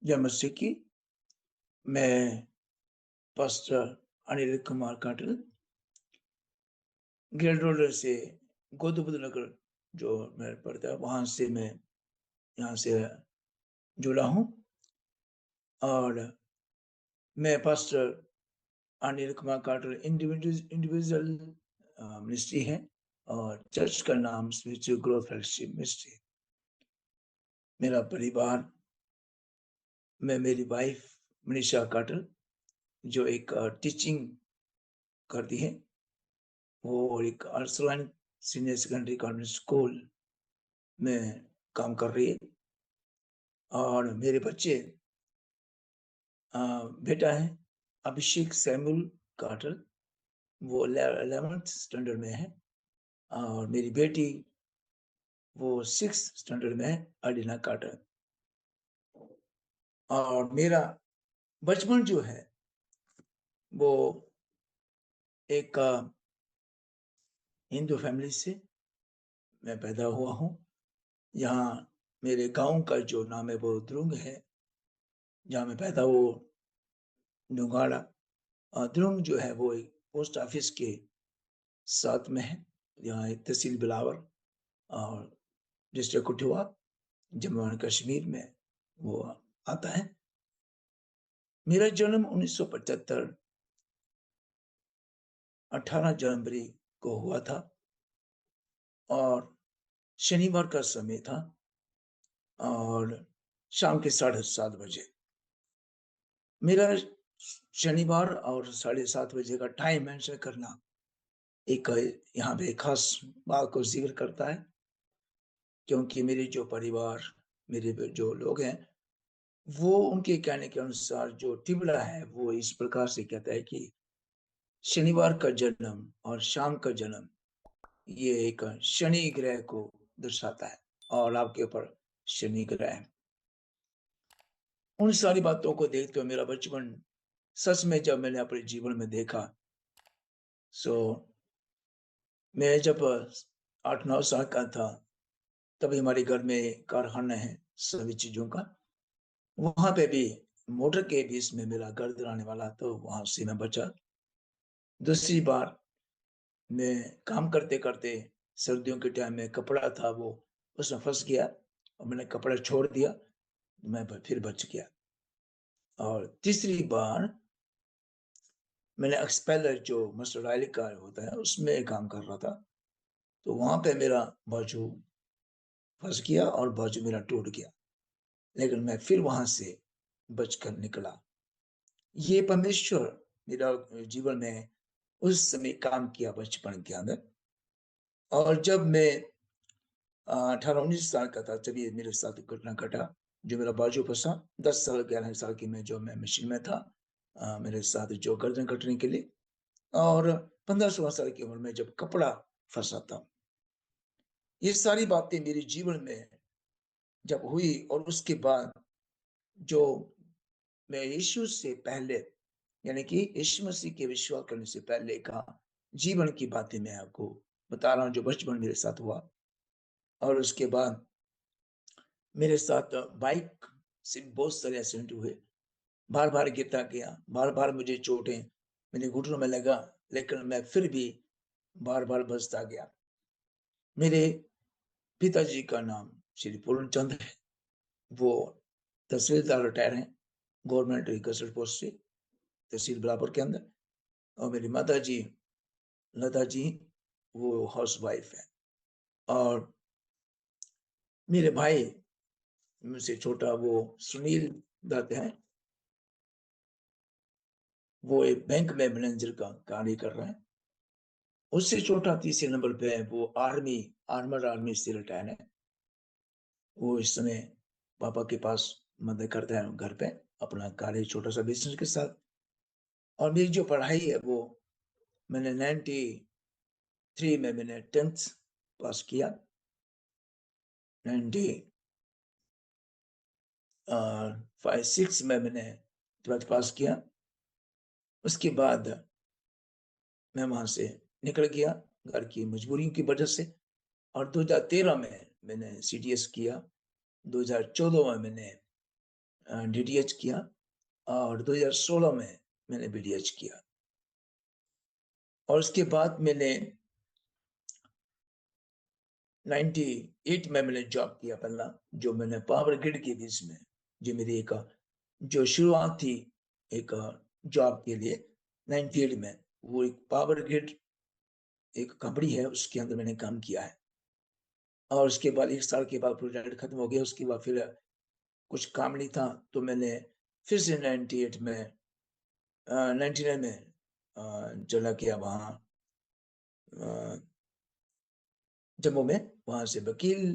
जय मसीह की। मैं पास्टर अनिल कुमार काटल गिल्ड रोड से गौतम बुद्ध नगर जो मैं पड़ता है वहाँ से मैं यहाँ से जुड़ा हूँ। और मैं पास्टर अनिल कुमार काटल इंडिविजुअल मिनिस्ट्री है और चर्च का नाम स्पिरिचुअल ग्रोथ फेलोशिप मिनिस्ट्री। मेरा परिवार में मेरी वाइफ मनीषा काटल जो एक टीचिंग करती है, वो एक अर्सलाइन सीनियर सेकेंडरी कॉन्वेंट स्कूल में काम कर रही है। और मेरे बच्चे बेटा है अभिषेक सैमुअल कार्टर, वो 11th स्टैंडर्ड में है। और मेरी बेटी वो 6th स्टैंडर्ड में है, अडिना कार्टर। और मेरा बचपन जो है वो एक हिंदू फैमिली से मैं पैदा हुआ हूँ। यहाँ मेरे गांव का जो नाम है वो द्रुंग है, जहाँ मैं पैदा वो नुगाड़ा। द्रुंग जो है वो एक पोस्ट ऑफिस के साथ में है। यहाँ एक तहसील बिलावर और डिस्ट्रिक्ट कठुआ जम्मू एंड कश्मीर में वो आता है। मेरा जन्म 1975 18 जनवरी को हुआ था और शनिवार का समय था और शाम के 7:30 बजे। मेरा शनिवार और 7:30 बजे का टाइम मेंशन करना एक यहाँ पे खास बात को जिक्र करता है, क्योंकि मेरे जो परिवार, मेरे जो लोग हैं, वो उनके कहने के अनुसार जो टिबला है वो इस प्रकार से कहता है कि शनिवार का जन्म और शाम का जन्म ये एक शनि ग्रह को दर्शाता है और आपके ऊपर शनि ग्रह है। उन सारी बातों को देखते हुए मेरा बचपन सच में जब मैंने अपने जीवन में देखा, सो मैं जब 8-9 साल का था तभी हमारे घर में कारखाना है सभी चीजों का। वहां पे भी मोटर के बीच में मेरा गर्दन आने वाला, तो वहां से मैं बचा। दूसरी बार मैं काम करते करते सर्दियों के टाइम में कपड़ा था वो उसमें फंस गया और मैंने कपड़ा छोड़ दिया, मैं फिर बच गया। और तीसरी बार मैंने एक्सपेलर जो मस्टर्ड ऑयल का होता है उसमें काम कर रहा था, तो वहां पे मेरा बाजू फंस गया और बाजू मेरा टूट गया, लेकिन मैं फिर वहां से बचकर निकला। ये परमेश्वर मेरा जीवन में उस समय काम किया बचपन के अंदर। और जब मैं 18-19 साल का था तभी मेरे साथ घटना घटा जो मेरा बाजू फंसा। 10 साल 11 साल की मैं जो मैं मशीन में था, मेरे साथ जो गर्दन कटने के लिए। और 15-16 साल की उम्र में जब कपड़ा फंसा था। ये सारी बातें मेरे जीवन में जब हुई और उसके बाद जो मैं यीशु से पहले, यानी कि यीशु मसीह के विश्वास करने से पहले का जीवन की बातें मैं आपको बता रहा हूँ जो बचपन मेरे साथ हुआ। और उसके बाद मेरे साथ बाइक से बहुत सारे एक्सीडेंट हुए, बार बार गिरता गया, बार बार मुझे चोटें मेरे घुटनों में लगा, लेकिन मैं फिर भी बार बार बचता गया। मेरे पिताजी का नाम श्री पूर्ण चंद है, वो तहसीलदार रिटायर हैं गवर्नमेंट गजट पोस्ट से तहसील बिलावर के अंदर। और मेरी माता जी लता जी वो हाउस वाइफ है। और मेरे भाई मुझसे छोटा वो सुनील दत्त है, वो एक बैंक में मैनेजर का कार्य कर रहे हैं। उससे छोटा तीसरे नंबर पे है वो आर्मर आर्मी से रिटायर है। वो इस समय पापा के पास मदद करता है घर पे अपना कार्य छोटा सा बिजनेस के साथ। और मेरी जो पढ़ाई है वो मैंने 93 में मैंने 10th पास किया। 96 में मैंने 12th पास किया। उसके बाद मैं वहां से निकल गया घर की मजबूरियों की वजह से। और 2013 में मैंने CDS किया। 2014 में मैंने डीटीएच किया और 2016 में मैंने बीडीएच किया और उसके बाद मैंने 98 में मैंने जॉब किया पहला, जो मैंने पावर ग्रिड के बीच में, जो मेरी एक जो शुरुआत थी एक जॉब के लिए 98 में, वो एक पावर ग्रिड एक कंपनी है, उसके अंदर मैंने काम किया है। और उसके बाद 1 साल के बाद प्रोजेक्ट खत्म हो गया, उसके बाद फिर कुछ काम नहीं था, तो मैंने फिर से 98 में 99 में चला गया वहाँ जम्मू में। वहाँ से वकील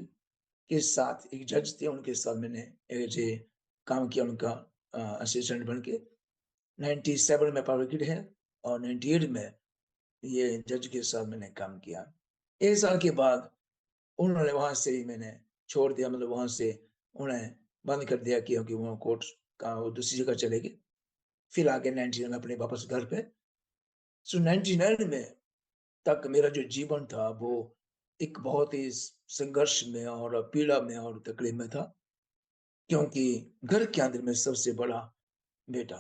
के साथ, एक जज थे, उनके साथ मैंने एज ए काम किया, उनका असिस्टेंट बन के। 97 में पावर ग्रिड है और 98 में ये जज के साथ मैंने काम किया। 1 साल के बाद उन्होंने वहाँ से ही मैंने छोड़ दिया, मतलब वहाँ से उन्हें बंद कर दिया, क्योंकि वो कोर्ट का वो दूसरी जगह चले गए। फिर आगे 99 में अपने वापस घर पे। सो 99 में तक मेरा जो जीवन था वो एक बहुत ही संघर्ष में और पीड़ा में और तकलीफ में था, क्योंकि घर के अंदर मैं सबसे बड़ा बेटा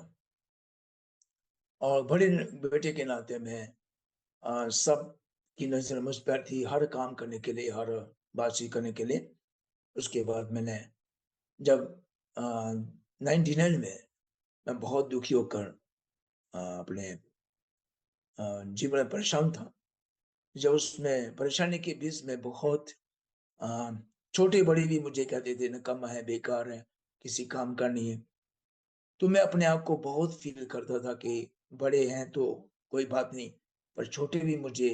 और बड़े बेटे के नाते मैं सब की नजर मुझ पर थी, हर काम करने के लिए, हर बातचीत करने के लिए। उसके बाद मैंने जब 99 में मैं बहुत दुखी होकर अपने जीवन में परेशान था। जब उसमें परेशानी के बीच में बहुत अ, छोटे-बड़े भी मुझे कहते थे, निकम्मा है, बेकार है, किसी काम का नहीं है। तो मैं अपने आप को बहुत फ़ील करता था कि बड़े हैं तो कोई बात नहीं, पर छोटे भी मुझे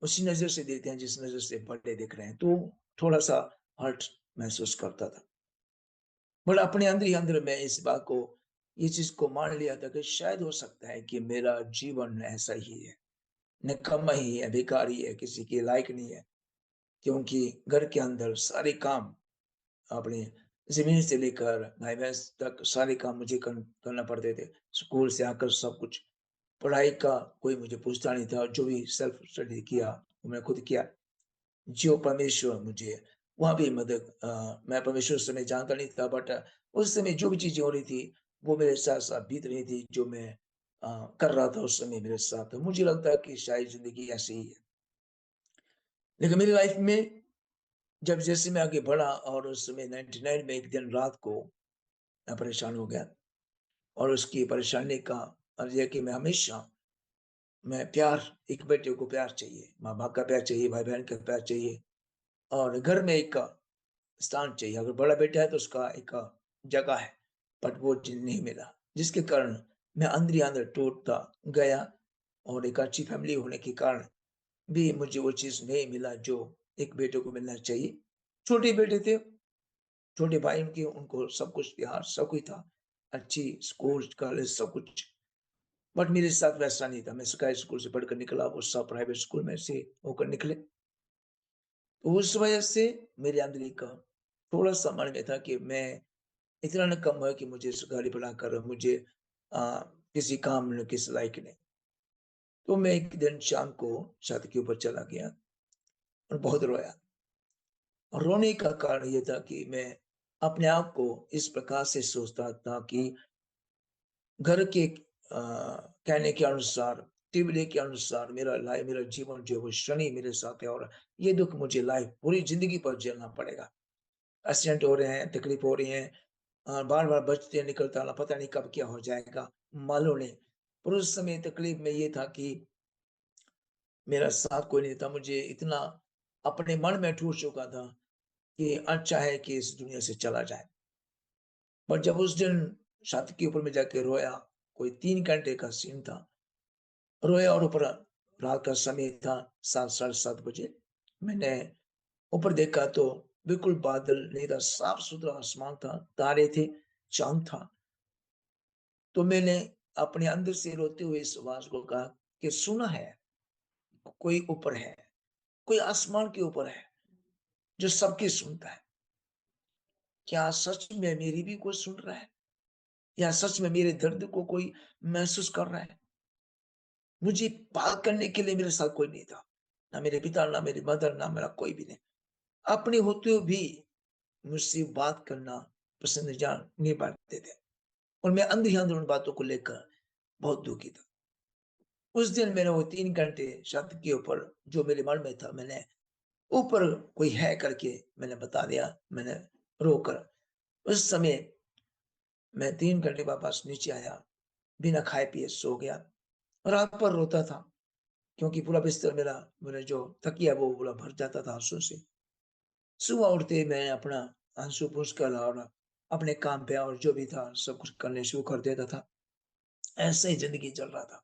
उसी नज़र से देखते हैं जिस नज़र से बड़े दिख रहे हैं, तो थोड़ा-सा हर्ट महसूस करता था। बट अपने अंदर ही अंदर मैं इस बात को, ये चीज़ को मान लिया था कि शायद हो सकता है कि मेरा जीवन ऐसा ही है, निकम्मा ही है, बेकार ही है, किसी के लायक नहीं है। क्योंकि घर के अंदर सारे काम, अपने ज़मीन से लेकर भाई-भैंस तक सारे काम मुझे करना पड़ते थे। स्कूल से आकर सब कुछ, पढ़ाई का कोई मुझे पूछता नहीं था, जो भी सेल्फ स्टडी किया, वो मैं खुद किया। जो परमेश्वर मुझे वहाँ भी मदद, मैं परमेश्वर उस समय जानता नहीं था, बट उस समय जो भी चीज़ें हो रही थी, वो मेरे साथ-साथ बीत रही थी, जो मैं कर रहा था उस समय मेरे साथ। तो मुझे लगता है कि शायद ज़िंदगी ऐसे ही है। लेकिन मेरी लाइफ़ में जब जैसे मैं आगे बढ़ा और उस समय 99 में एक दिन रात को मैं परेशान हो गया और उसकी परेशानी का अर्ज़ है कि मैं हमेशा, मैं प्यार, एक बेटे को प्यार चाहिए, माँ-बाप का प्यार चाहिए, भाई-बहन का प्यार चाहिए और घर में एक स्थान चाहिए। अगर बड़ा बेटा है तो उसका एक जगह है, बट वो चीज़ नहीं मिला, जिसके कारण मैं अंदर ही अंदर टूटता गया और एक अच्छी फैमिली होने के कारण भी मुझे वो चीज़ नहीं मिला जो एक बेटे को मिलना चाहिए। छोटे बेटे थे, छोटे भाई उनके, उनको सब कुछ प्यार, सब कुछ था। अच्छी स्कूल, कॉलेज सब कुछ। बट मेरे साथ वैसा नहीं था। मैं सरकारी स्कूल से पढ़कर निकला, वो सब प्राइवेट स्कूल में से होकर निकले। तो उस वजह से मेरे अंदर एक थोड़ा-सा मन में था कि मैं इतना निकम्मा है कि मुझे सरकारी पढ़ाकर मुझे अ, किसी काम न किस लायक नहीं। तो मैं एक दिन शाम को छत के ऊपर चला गया और बहुत रोया। और रोने का कारण ये था कि मैं अपने आप को इस प्रकार से सोचता था कि घर के कहने के अनुसार, टिबले के अनुसार मेरा जीवन जो है वो शनि मेरे साथ है और ये दुःख मुझे लाइफ पूरी ज़िंदगी भर झेलना पड़ेगा। एक्सीडेंट हो रहे हैं, तकलीफ हो रही है, बार-बार बचते निकलता ना, पता नहीं कब क्या हो जाएगा, मालूम नहीं। पर उस समय तकलीफ में ये था कि मेरा साथ कोई नहीं था, मुझे इतना अपने मन में ठूस चुका था कि अच्छा है कि इस दुनिया से चला जाए। पर जब उस दिन छत के ऊपर में जाके रोया, कोई 3 घंटे का सीन था। रोया और ऊपर रात का समय था, 7 साढ़े 7 बजे। मैंने ऊपर देखा तो बिल्कुल बादल नहीं था, साफ-सुथरा आसमान था, तारे थे, चाँद था। तो मैंने अपने अंदर से रोते हुए इस आवाज़ को कहा कि सुना है, कोई ऊपर है, कोई आसमान के ऊपर है, जो सबकी सुनता है। क्या सच में मेरी भी कोई सुन रहा है? या सच में मेरे दर्द को कोई महसूस कर रहा है? मुझे बात करने के लिए मेरे साथ कोई नहीं था। ना मेरे पिता, ना मेरी मदर, ना मेरा कोई भी नहीं। अपने होते हुए भी मुझसे बात करना पसंद जान नहीं पाते थे और मैं अंदर-ही-अंदर उन बातों को लेकर बहुत दुखी था। उस दिन मैंने वो 3 घंटे छत के ऊपर जो मेरे मन में था, मैंने ऊपर कोई है करके मैंने बता दिया, मैंने रोकर। उस समय मैं 3 घंटे वापस नीचे आया, बिना खाए-पिए सो गया। रात भर रोता था क्योंकि पूरा बिस्तर मेरा मेरा जो तकिया वो पूरा भर जाता था आँसू से। सुबह उठते ही मैं अपना आँसू पोंछकर और अपने काम पे और जो भी था सब कुछ करने शुरू कर देता था। ऐसे ही ज़िंदगी चल रहा था।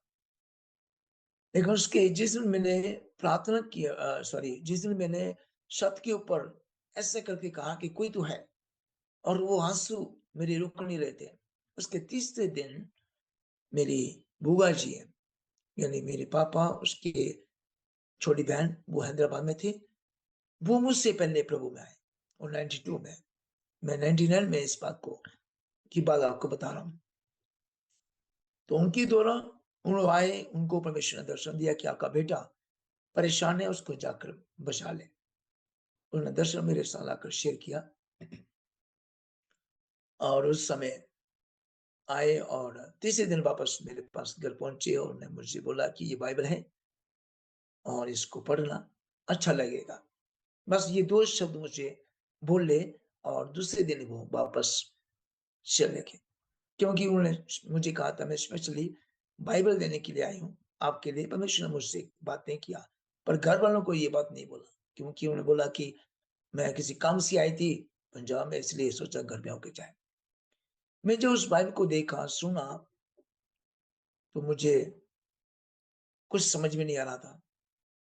लेकिन उसके जिस दिन मैंने प्रार्थना किया जिस दिन मैंने छत के ऊपर ऐसे करके कहा कि कोई तो है और वो आँसू मेरे रुक नहीं रहे थे। उसके तीसरे दिन मेरी बुआ जी हैं, यानी मेरे पापा, उसकी छोटी बहन, वो हैदराबाद में थी। वो मुझसे पहले प्रभु में आए और 92 में। मैं 99 में इस बात को की बात आपको बता रहा हूँ। तो उनके द्वारा उन लोग आए, उनको परमेश्वर ने दर्शन दिया कि आपका बेटा परेशान है, उसको जाकर बचा ले। उन्होंने दर्शन मेरे साथ आकर शेयर किया और उस समय आए और तीसरे दिन वापस मेरे पास घर पहुँचे और उन्होंने मुझसे बोला कि ये बाइबल है और इसको पढ़ना, अच्छा लगेगा। बस ये 2 शब्द मुझे बोले और दूसरे दिन वो वापस चले गए। क्योंकि उन्होंने मुझे कहा था मैं स्पेशली बाइबल देने के लिए आई हूँ, आपके लिए। परमेश्वर ने मुझसे बात नहीं किया, पर घर वालों को ये बात नहीं बोला क्योंकि उन्होंने बोला कि मैं किसी काम से आई थी पंजाब में, इसलिए सोचा घर पे होके जाए। मैं जब उस बाइबल को देखा, सुना, तो मुझे कुछ समझ में नहीं आ रहा था।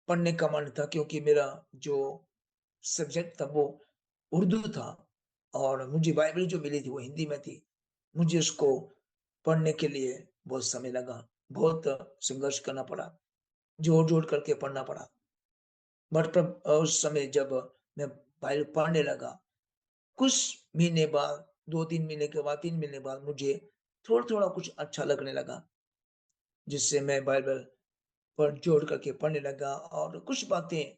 पढ़ने का मन था क्योंकि मेरा जो सब्जेक्ट था वो उर्दू था और मुझे बाइबल जो मिली थी वो हिंदी में थी। मुझे उसको पढ़ने के लिए बहुत समय लगा, बहुत संघर्ष करना पड़ा, जोड़-जोड़ करके पढ़ना पड़ा। बट उस समय जब मैं बाइबल पढ़ने लगा, कुछ महीने बाद, 2-3 महीने के बाद, 3 महीने बाद मुझे थोड़ा-थोड़ा कुछ अच्छा लगने लगा, जिससे मैं बाइबल पर जोड़ करके पढ़ने लगा और कुछ बातें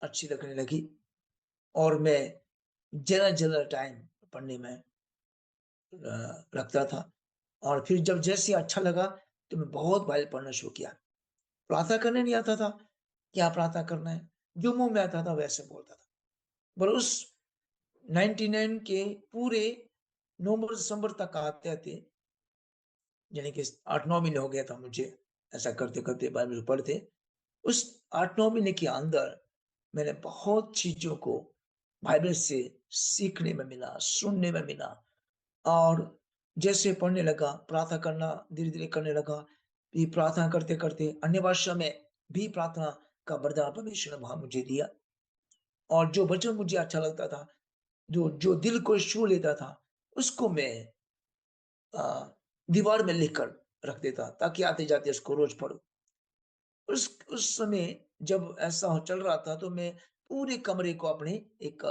अच्छी लगने लगी और मैं ज़्यादा-ज़्यादा टाइम पढ़ने में रखता था और फिर जब जैसे अच्छा लगा, तो मैं बहुत बाइबल पढ़ना शुरू किया। प्रार्थना करने नहीं आता था, क्या प्रार्थना करना है? जो मुँह में आता था वैसे बोलता था। पर उस 99 के पूरे नवंबर-दिसंबर तक आते-आते यानी कि 8-9 महीने हो गया था मुझे ऐसा करते-करते बाइबल पढ़ते। उस 8-9 महीने के अंदर मैंने बहुत चीज़ों को बाइबल से सीखने में मिला, सुनने में मिला और जैसे पढ़ने लगा, प्रार्थना करना धीरे-धीरे करने लगा। फिर प्रार्थना करते-करते अन्य भाषा में भी प्रार्थना का वरदान परमेश्वर ने वहाँ मुझे दिया और जो वचन मुझे अच्छा लगता था, जो जो दिल को छू लेता था, उसको मैं अ, दीवार में लिख कर रख देता ताकि आते-जाते उसको रोज़ पढूँ। उस समय जब ऐसा चल रहा था तो मैं पूरे कमरे को अपने एक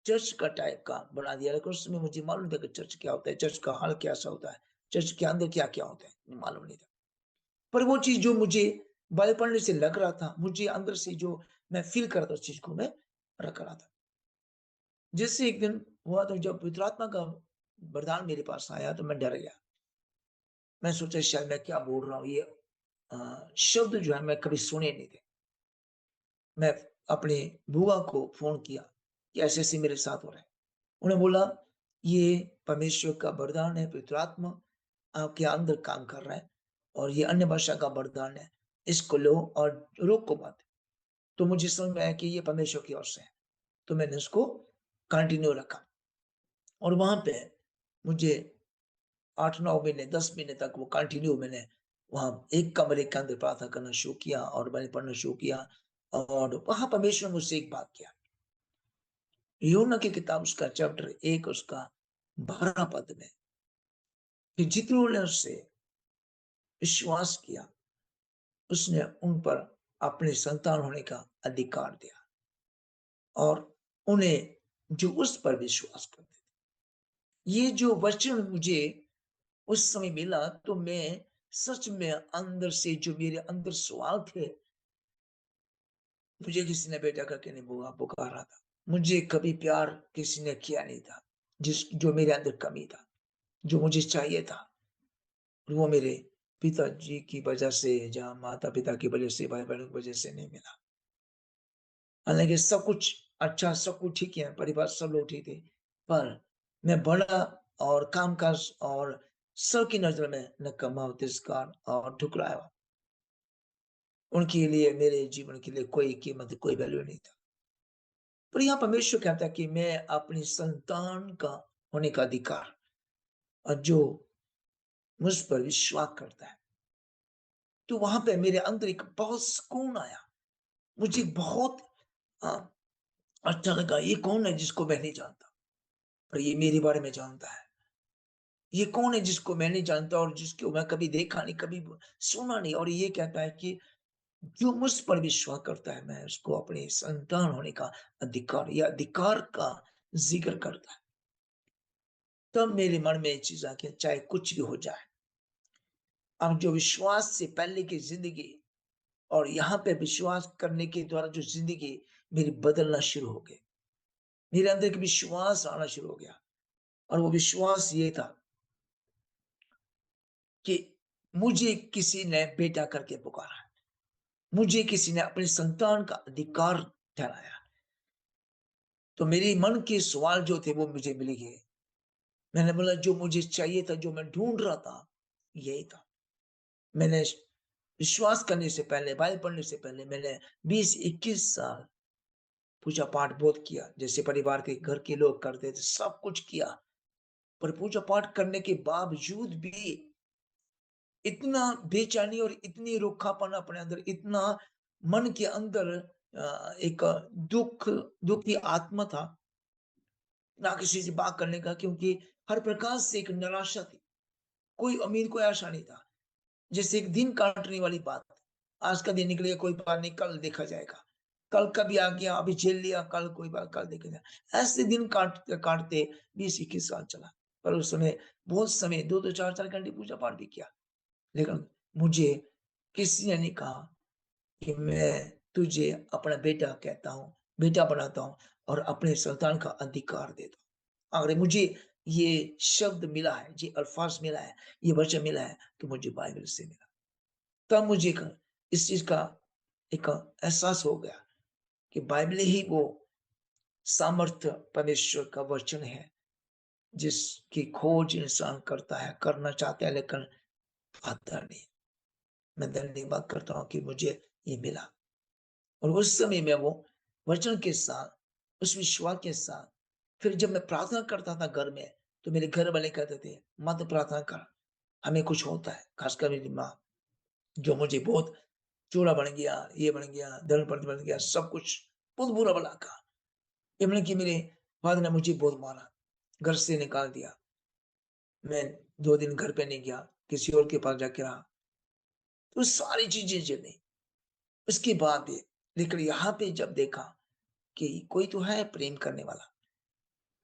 चर्च का टाइप का बना दिया। लेकिन उस समय मुझे मालूम नहीं था कि चर्च क्या होता है, चर्च का हाल कैसा होता है, चर्च के अंदर क्या-क्या होता है, मालूम नहीं था। पर वो चीज़ जो मुझे बाइबल पढ़ने से लग रहा था, मुझे अंदर से जो मैं फ़ील कर रहा था उस चीज़ को मैं रख रहा था। जैसे एक दिन हुआ तो जब पवित्र आत्मा का वरदान मेरे पास आया तो मैं डर गया। मैं सोचा शायद मैं क्या बोल रहा हूँ ये शब्द जो है मैं कभी सुने नहीं थे। मैं अपनी बुआ को फ़ोन किया कि ऐसे-ऐसे मेरे साथ हो रहा है। उन्होंने बोला, "ये परमेश्वर का वरदान है, पवित्र आत्मा आपके अंदर काम कर रहा है और ये अन्य भाषा का वरदान है। इसको लो और रोको मत।" तो मुझे समझ में आया कि ये परमेश्वर की ओर से है। तो मैंने उसको कंटिन्यू रखा और वहाँ पे मुझे 8-9 महीने, 10 महीने तक वो कंटिन्यू मैंने वहाँ एक कमरे के अंदर प्रार्थना करना शुरू किया और मैंने पढ़ना शुरू किया और वहाँ परमेश्वर ने मुझसे एक बात किया। यूहन्ना की किताब उसका चैप्टर 1 उसका 12 पद में कि जितनों ने उससे विश्वास किया, उसने उन पर अपने संतान होने का अधिकार दिया और उन्हें जो उस पर विश्वास करते थे। ये जो वचन मुझे उस समय मिला तो मैं सच में अंदर से जो मेरे अंदर सवाल थे, मुझे किसी ने बेटा करके नहीं पुकारा था। मुझे कभी प्यार किसी ने किया नहीं था। जो मेरे अंदर कमी था, जो मुझे चाहिए था, वो मेरे पिताजी की वजह से या माता-पिता की वजह से, भाई-बहनों की वजह से नहीं मिला। हालाँकि सब कुछ अच्छा, सब कुछ ठीक है, परिवार सब लोग ठीक थे, पर मैं बड़ा और काम-काज और सबकी नज़र में निकम्मा, तिरस्कार और ठुकराया हुआ। उनके लिए, मेरे जीवन के लिए कोई कीमत, कोई वैल्यू नहीं था। पर यहाँ परमेश्वर कहता है कि मैं अपनी संतान का होने का अधिकार, जो मुझ पर विश्वास करता है, तो वहाँ पे मेरे अंदर एक बहुत सुकून आया। मुझे बहुत अ, अच्छा लगा, ये कौन है जिसको मैं नहीं जानता, पर ये मेरे बारे में जानता है। ये कौन है जिसको मैं नहीं जानता और जिसको मैं कभी देखा नहीं, कभी सुना नहीं, और ये कहता है कि जो मुझ पर विश्वास करता है, मैं उसको अपनी संतान होने का अधिकार या अधिकार का ज़िक्र करता है। तब मेरे मन में ये चीज़ आ गई, चाहे कुछ भी हो जाए, अब जो विश्वास से पहले की ज़िंदगी और यहाँ पे विश्वास करने के द्वारा जो ज़िंदगी मेरी बदलना शुरू हो गई। मेरे अंदर एक विश्वास आना शुरू हो गया, और वो विश्वास ये था कि मुझे किसी ने बेटा करके पुकारा है। मुझे किसी ने अपनी संतान का अधिकार ठहराया। तो मेरे मन के सवाल जो थे वो मुझे मिल गए। मैंने बोला जो मुझे चाहिए था, जो मैं ढूँढ रहा था, यही था। मैंने विश्वास करने से पहले, बाइबल पढ़ने से पहले मैंने 20-21 साल पूजा-पाठ बहुत किया। जैसे परिवार के घर के लोग करते थे, सब कुछ किया। पर पूजा-पाठ करने के बावजूद भी इतना बेचैनी और इतनी रूखापन अपने अंदर, इतना मन के अंदर एक दुःख की आत्मा था, ना किसी से बात करने का, क्योंकि हर प्रकार से एक निराशा थी। कोई उम्मीद, कोई आशा नहीं था। जैसे एक दिन काटने वाली बात। आज का दिन निकल गया, कोई बात नहीं, कल देखा जाएगा। कल का भी आ गया, अभी झेल लिया, कल कोई बात, कल देखा जाएगा। ऐसे दिन काटते-काटते 20-21 साल चला। पर उस समय बहुत समय 2-2 4-4 घंटे पूजा-पाठ भी किया। लेकिन मुझे किसी ने नहीं कहा कि मैं तुझे अपना बेटा कहता हूँ, बेटा बनाता हूँ और अपने संतान का अधिकार देता हूँ। अगर मुझे ये शब्द मिला है, ये अल्फ़ाज़ मिला है, ये वचन मिला है, तो मुझे बाइबल से मिला। तब मुझे एक इस चीज़ का एक एहसास हो गया कि बाइबल ही वो सामर्थ्य परमेश्वर का वचन है, जिसकी खोज इंसान करता है, करना चाहता है, लेकिन पाता नहीं। मैं धन्यवाद करता हूँ कि मुझे ये मिला, और उस समय मैं वो वचन के साथ, उस विश्वास के साथ, फिर जब मैं प्रार्थना करता था घर में, तो मेरे घर वाले कहते थे, "मत प्रार्थना कर, हमें कुछ होता है।" खासकर मेरी माँ, जो मुझे बहुत चूड़ा बन गया, ये बन गया, धर्मपत्नी बन गया, सब कुछ बहुत बुरा-भला कहा। इवन कि मेरे फादर ने मुझे बहुत मारा, घर से निकाल दिया। मैं 2 दिन घर पे नहीं गया, किसी और के पास जाके रहा। तो सारी चीज़ें झेली। उसके बाद भी, लेकिन यहाँ पे जब देखा कि कोई तो है प्रेम करने वाला,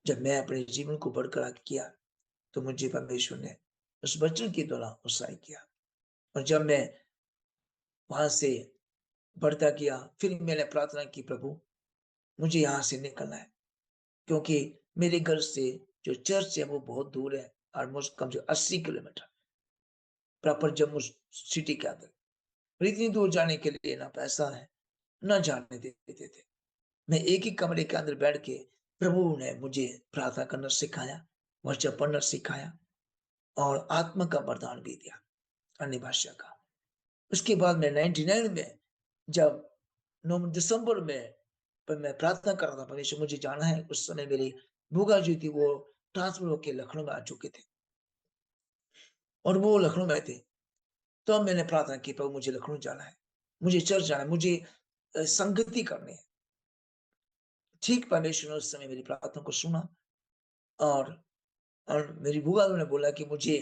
जब मैं अपने जीवन को बरकरार किया, तो मुझे परमेश्वर ने उस वचन के द्वारा उत्साहित किया। और जब मैं वहाँ से बढ़ता गया, फिर मैंने प्रार्थना की, प्रभु मुझे यहाँ से निकलना है, क्योंकि मेरे घर से जो चर्च है वो बहुत दूर है, ऑलमोस्ट कम से 80 किलोमीटर, प्रॉपर जम्मू सिटी के अंदर। और इतनी दूर जाने के लिए ना पैसा है, ना जाने देते थे। मैं एक ही कमरे के अंदर बैठ के, प्रभु ने मुझे प्रार्थना करना सिखाया, वचन पढ़ना सिखाया और आत्मा का वरदान भी दिया, अन्य भाषा का। उसके बाद मैं 99 में, जब 9 दिसंबर में, पर मैं प्रार्थना कर रहा था, परमेश्वर मुझे जाना है, उस समय मेरी बुआ जो थी वो ट्रांसफर होके लखनऊ में आ चुके थे, और वो लखनऊ में थे। तो मैंने प्रार्थना की, प्रभु मुझे लखनऊ जाना है, मुझे चर्च जाना है, मुझे संगति करनी है। ठीक परमेश्वर ने उस समय मेरी प्रार्थना को सुना, और मेरी बुआ ने बोला कि मुझे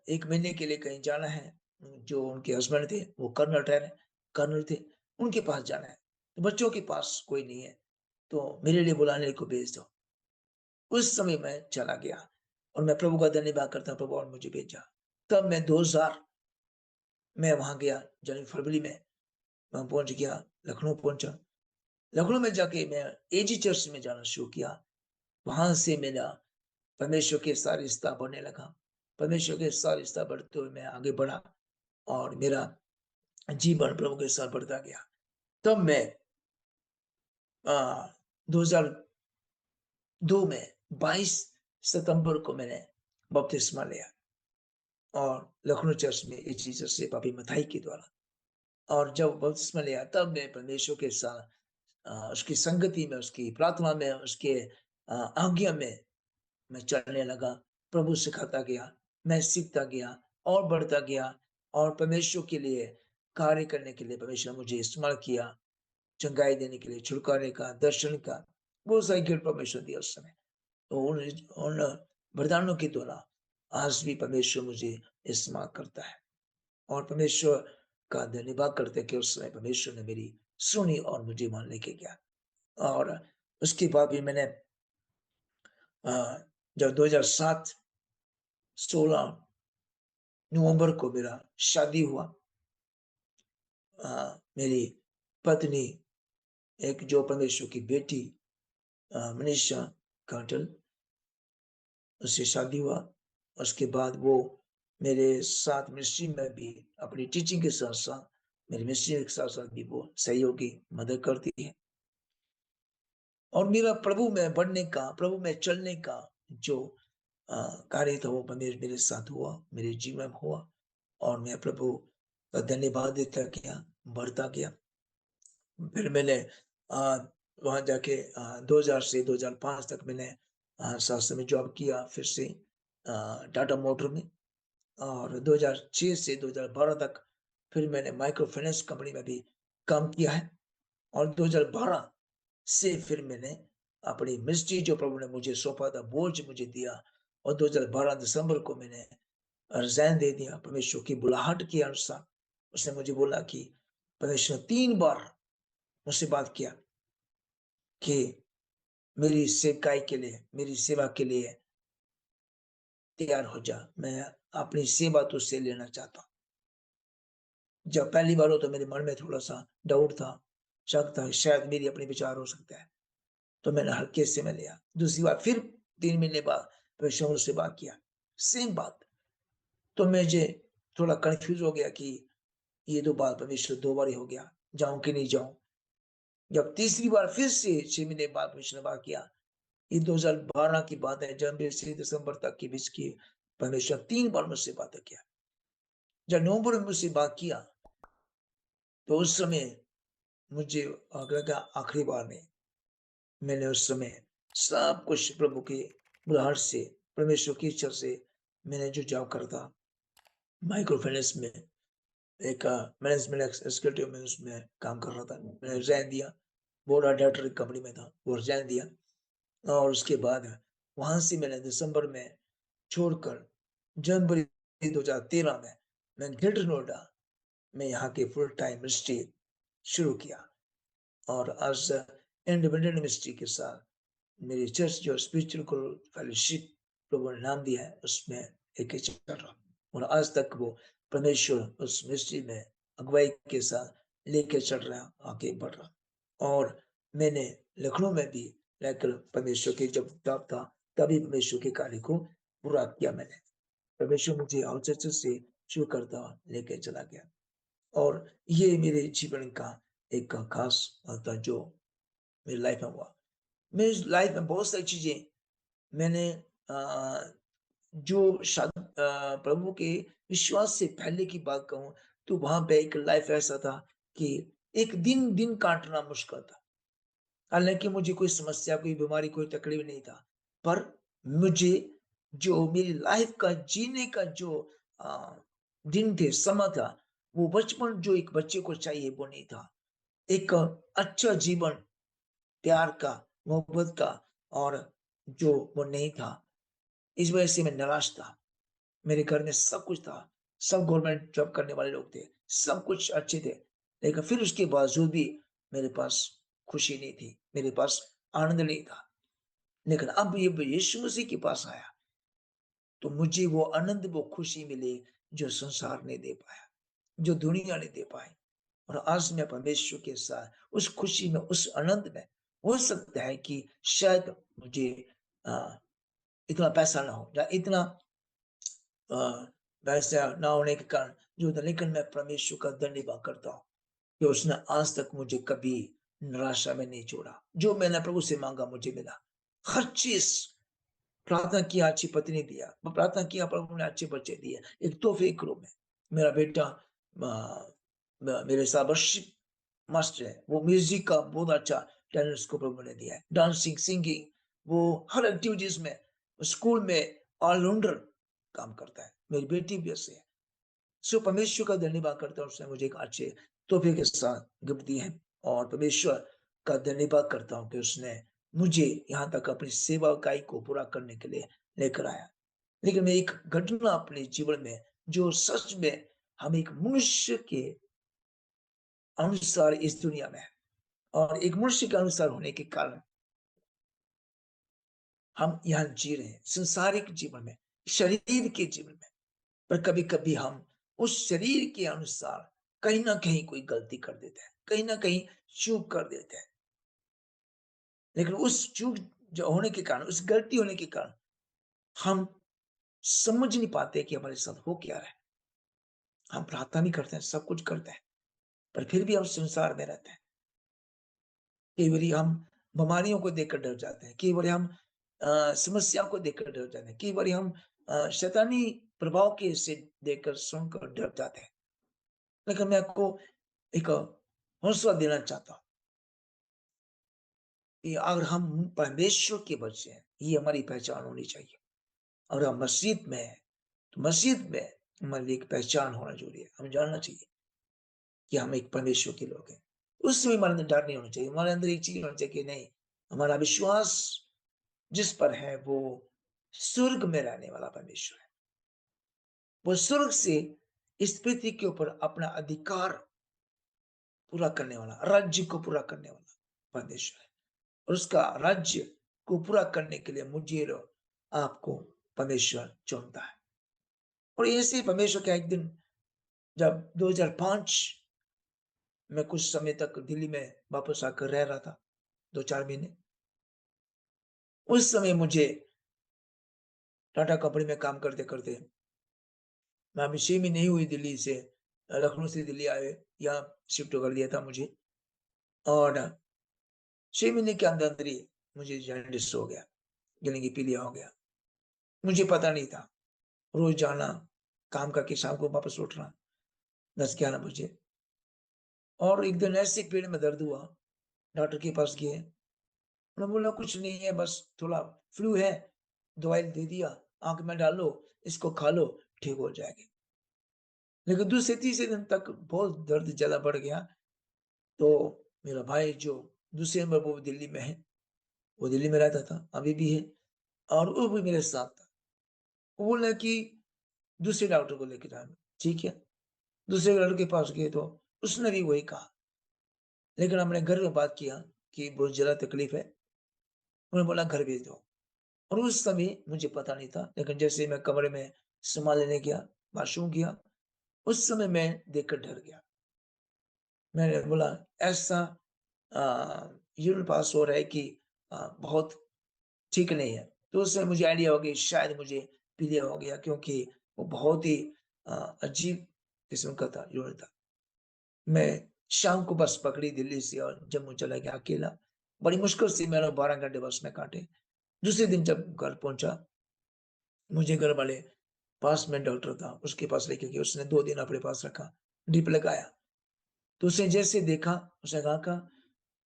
1 महीने के लिए कहीं जाना है। जो उनके हस्बैंड थे, वो कर्नल थे, उनके पास जाना है। तो बच्चों के पास कोई नहीं है, तो मेरे लिए बुलाने को भेज दो। उस समय मैं चला गया, और मैं प्रभु का धन्यवाद करता हूँ, प्रभु और मुझे भेजा। तब मैं 2000 में वहाँ गया, जनवरी फरवरी में वहाँ पहुँच गया, लखनऊ पहुँचा। लखनऊ में जाके मैं एजी चर्च में जाना शुरू किया। वहां से मेरा परमेश्वर के साथ रिश्ता बढ़ने लगा। परमेश्वर के साथ रिश्ता बढ़ते हुए मैं आगे बढ़ा और मेरा जीवन प्रभु के साथ बढ़ता गया। तब मैं 2002 में 22 सितंबर को मैंने बपतिस्मा लिया और लखनऊ चर्च में ये जीसस से पापी मथाई के द्वारा। और जब बपतिस्मा लिया तब मैं परमेश्वर के साथ उसकी संगति में, उसकी प्रार्थना में, उसके आज्ञा में मैं चलने लगा। प्रभु सिखाता गया, मैं सीखता गया और बढ़ता गया और परमेश्वर के लिए कार्य करने के लिए परमेश्वर ने मुझे इस्तेमाल किया। चंगाई देने के लिए, छुटकारे का, दर्शन का, बहुत सारी गिफ्ट परमेश्वर दिया उस समय। तो उन वरदानों के द्वारा आज भी परमेश्वर मुझे इस्तेमाल करता है और परमेश्वर का धन्यवाद करते हैं कि उस समय परमेश्वर ने मेरी सुनी और मुझे वहां लेके गया। और उसके बाद भी मैंने अ, जब 2007 16 नवंबर को मेरा शादी हुआ। मेरी पत्नी, एक जो परमेश्वर की बेटी मनीषा काटल, उससे शादी हुआ। उसके बाद वो मेरे साथ मिनिस्ट्री में भी अपनी टीचिंग के साथ साथ, मेरी मिनिस्ट्री के साथ साथ भी वो सहयोगी मदद करती है। और मेरा प्रभु में बढ़ने का, प्रभु में चलने का जो अ, कार्य था वो मेरे साथ हुआ, मेरे जीवन में हुआ और मैं प्रभु का धन्यवाद देता गया, बढ़ता गया। फिर मैंने वहाँ जाके 2000 से 2005 तक मैंने शासन में जॉब किया, फिर से टाटा मोटर में। और 2006 से 2012 तक फिर मैंने माइक्रो फाइनेंस कंपनी में भी काम किया है। और 2012 से फिर मैंने अपनी मिनिस्ट्री जो प्रभु ने मुझे सौंपा था, बोझ मुझे दिया, और 2012 दिसंबर को मैंने रिजाइन दे दिया परमेश्वर की बुलाहट के अनुसार। उसने मुझे बोला कि परमेश्वर ने 3 बार मुझसे बात किया कि मेरी सेवकाई के लिए, मेरी सेवा के लिए तैयार हो जा, मैं अपनी सेवा तुझसे लेना चाहता हूँ। जब पहली बार हो तो मेरे मन में थोड़ा-सा डाउट था, शक था, शायद मेरी अपने विचार हो सकता है, तो मैंने हल्के से में लिया। दूसरी बार फिर 3 महीने बाद परमेश्वर ने मुझसे बात किया, सेम बात। तो मुझे थोड़ा कन्फ्यूज़ हो गया कि ये 2 बार परमेश्वर 2 बार ही हो गया, जाऊँ कि नहीं जाऊँ? जब तीसरी बार फिर से 6 महीने बाद परमेश्वर ने बात किया, ये 2012 की बात है, जनवरी से दिसंबर तक के बीच की, परमेश्वर 3 बार मुझसे बातें किया। जब नवंबर में मुझसे बात किया, तो उस समय मुझे लगा आखिरी बार में मैंने उस समय सब कुछ प्रभु की बुलाहट से, परमेश्वर की इच्छा से मैंने जो जॉब करा था माइक्रो फाइनेंस में, एक मैनेजमेंट एग्जीक्यूटिव में उसमें काम कर रहा था। मैंने रिज़ाइन दिया, बोर्ड ऑफ डायरेक्टर की कंपनी में था, वो रिज़ाइन दिया और उसके बाद वहाँ से मैंने दिसंबर में छोड़कर जनवरी 2013 में मैं ग्रेटर नोएडा में यहाँ के फुल टाइम मिनिस्ट्री शुरू किया। और आज इंडिपेंडेंट मिनिस्ट्री के साथ मेरी चर्च जो स्पिरिचुअल फेलोशिप प्रभु ने नाम दिया है, उसमें एक चल रहा हूँ और आज तक वो परमेश्वर उस मिनिस्ट्री में अगुवाई के साथ लेके चल रहा, आगे बढ़ रहा। और मैंने लखनऊ में भी रहकर परमेश्वर के जब जॉब था तभी परमेश्वर के कार्य को पूरा किया मैंने। परमेश्वर मुझे आउटचर्च से शुरू करता लेके चला गया और ये मेरे जीवन का एक खास था जो मेरी लाइफ में हुआ। मेरी लाइफ में बहुत सारी चीजें मैंने जो प्रभु के विश्वास से पहले की बात कहूँ तो वहाँ पे एक लाइफ ऐसा था कि एक दिन काटना मुश्किल था। हालाँकि मुझे कोई समस्या, कोई बीमारी, कोई तकलीफ नहीं था। पर मुझे जो मेरी लाइफ का जीने का जो अ, दिन थे, समय था, वो बचपन जो एक बच्चे को चाहिए वो नहीं था। एक अच्छा जीवन, प्यार का, मोहब्बत का और जो वो नहीं था। इस वजह से मैं निराश था। मेरे घर में सब कुछ था, सब गवर्नमेंट जॉब करने वाले लोग थे, सब कुछ अच्छे थे। लेकिन फिर उसके बावजूद भी मेरे पास खुशी नहीं थी, मेरे पास आनंद नहीं था। लेकिन अब ये यीशु मसीह के पास आया, तो मुझे वो आनंद, वो खुशी मिली जो संसार नहीं दे पाया, जो दुनिया नहीं दे पाई। और आज मैं परमेश्वर के साथ उस खुशी में, उस आनंद में, हो सकता है कि शायद मुझे इतना पैसा ना हो या इतना अ, वैसा ना होने के कारण जो होता है, लेकिन मैं परमेश्वर का धन्यवाद करता हूँ कि उसने आज तक मुझे कभी निराशा में नहीं छोड़ा। जो मैंने प्रभु से माँगा मुझे मिला। हर चीज़ प्रार्थना किया, अच्छी पत्नी दिया, प्रार्थना किया प्रभु ने अच्छे बच्चे दिए। एक तोहफ़े के रूप में मेरा बेटा मेरे साथ वर्शिप मास्टर है, वो म्यूज़िक का बहुत अच्छा टैलेंट उसको प्रभु ने दिया है। डांसिंग, सिंगिंग, वो हर एक्टिविटीज़ में, स्कूल में ऑलराउंडर काम करता है। मेरी बेटी भी ऐसे है। सो परमेश्वर का धन्यवाद करता हूँ, उसने मुझे एक अच्छे तोहफ़े के साथ गिफ्ट दिए हैं और परमेश्वर का धन्यवाद करता हूँ कि उसने मुझे यहाँ तक अपनी सेवकाई को पूरा करने के लिए लेकर आया। लेकिन मैं एक घटना अपने जीवन में जो सच में हम एक मनुष्य के अनुसार इस दुनिया में है और एक मनुष्य के अनुसार होने के कारण हम यहाँ जी रहे हैं, संसारिक जीवन में, शरीर के जीवन में। पर कभी-कभी हम उस शरीर के अनुसार कहीं न कहीं कोई गलती कर देते हैं, कहीं न कहीं चूक कर देते हैं। लेकिन उस चूक जो होने के कारण, उस गलती होने के कारण हम समझ नहीं पाते कि हमारे साथ हो क्या रहा है। हम प्रार्थना भी करते हैं, सब कुछ करते हैं, पर फिर भी हम संसार में रहते हैं। कई बारी हम बीमारियों को देखकर डर जाते हैं, कई बारी हम समस्याओं को देखकर डर जाते हैं, कई बारी हम शैतानी प्रभाव के से देखकर सुनकर डर जाते हैं। लेकिन मैं आपको एक हौसला देना चाहता हूँ कि अगर हम परमेश्वर के बच्चे हैं, ये हमारी पहचान होनी चाहिए। अगर हम मस्जिद में हैं, तो मस्जिद में हमारे लिए एक पहचान होना ज़रूरी है। हमें जानना चाहिए कि हम एक परमेश्वर के लोग हैं। उसमें हमारे अंदर डर नहीं होना चाहिए। हमारे अंदर एक चीज़ होनी चाहिए कि नहीं, हमारा विश्वास जिस पर है वो स्वर्ग में रहने वाला परमेश्वर है। वो स्वर्ग से इस पृथ्वी के ऊपर अपना अधिकार पूरा करने वाला, राज्य को पूरा करने वाला परमेश्वर है। और उसका राज्य को पूरा करने के लिए मुझे और आपको परमेश्वर चुनता है। और ऐसे ही परमेश्वर का एक दिन जब 2005 में कुछ समय तक दिल्ली में वापस आकर रह रहा था, 2-4 महीने। उस समय मुझे टाटा कंपनी में काम करते-करते मैं अभी 6 महीने ही हुई दिल्ली से लखनऊ से दिल्ली आए, यहाँ शिफ्ट कर दिया था मुझे और 6 महीने के अंदर-अंदर ही मुझे जॉन्डिस हो गया, यानी कि पीलिया हो गया। मुझे पता नहीं था, रोज़ जाना, काम करके शाम को वापस लौटना 10-11 बजे और एक दिन ऐसे पेट में दर्द हुआ, डॉक्टर के पास गए, उन्होंने बोला कुछ नहीं है बस थोड़ा फ्लू है, दवाई दे दिया, आँख में डालो, इसको खा लो, ठीक हो जाएगी। लेकिन दूसरे-तीसरे दिन तक बहुत दर्द ज़्यादा बढ़ गया, तो मेरा भाई जो दूसरे नंबर पे वो दिल्ली में है, वो दिल्ली में रहता था, अभी भी है और वो भी मेरे साथ था। वो बोला कि दूसरे डॉक्टर को लेके जाना, ठीक है। दूसरे डॉक्टर के पास गए तो उसने भी वही कहा, लेकिन हमने घर में बात किया कि बहुत ज़्यादा तकलीफ है, उन्होंने बोला घर भेज दो और उस समय मुझे पता नहीं था, लेकिन जैसे मैं कमरे में सामान लेने गया, वॉशरूम गया, उस समय मैं देखकर डर गया। मैंने बोला ऐसा यूरिन पास हो रहा है कि बहुत ठीक नहीं है। तो उससे मुझे आइडिया हो गया शायद मुझे पीलिया हो गया क्योंकि वो बहुत ही अ, अजीब किस्म का था यूरिन था। मैं शाम को बस पकड़ी दिल्ली से और जम्मू चला गया अकेला। बड़ी मुश्किल से मैंने 12 घंटे बस में काटे। दूसरे दिन जब घर पहुँचा, मुझे घर वाले पास में डॉक्टर था, उसके पास लेके गए। उसने 2 दिन अपने पास रखा, ड्रिप लगाया। तो उसने जैसे देखा, उसने कहा